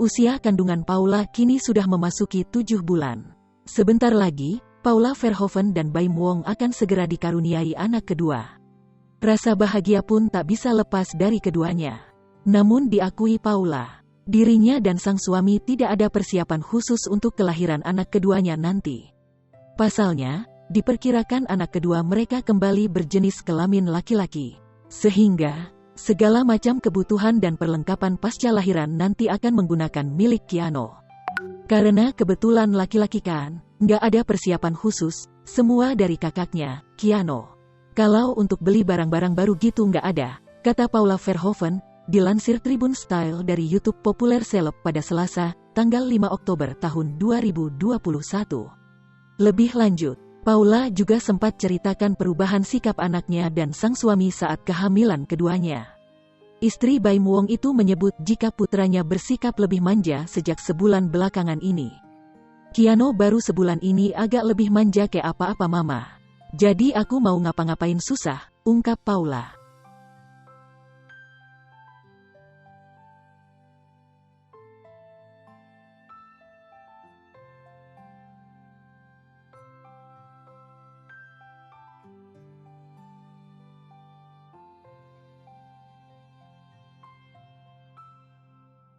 Usia kandungan Paula kini sudah memasuki 7 bulan. Sebentar lagi, Paula Verhoeven dan Baim Wong akan segera dikaruniai anak kedua. Rasa bahagia pun tak bisa lepas dari keduanya. Namun diakui Paula, dirinya dan sang suami tidak ada persiapan khusus untuk kelahiran anak keduanya nanti. Pasalnya, diperkirakan anak kedua mereka kembali berjenis kelamin laki-laki. Sehingga, segala macam kebutuhan dan perlengkapan pasca lahiran nanti akan menggunakan milik Keanu. Karena kebetulan laki-laki kan, nggak ada persiapan khusus, semua dari kakaknya, Keanu. Kalau untuk beli barang-barang baru gitu nggak ada, kata Paula Verhoeven, dilansir Tribun Style dari YouTube populer seleb pada Selasa, tanggal 5 Oktober tahun 2021. Lebih lanjut, Paula juga sempat ceritakan perubahan sikap anaknya dan sang suami saat kehamilan keduanya. Istri Baim Wong itu menyebut jika putranya bersikap lebih manja sejak sebulan belakangan ini. Keanu baru sebulan ini agak lebih manja kayak apa-apa mama. Jadi aku mau ngapa-ngapain susah, ungkap Paula.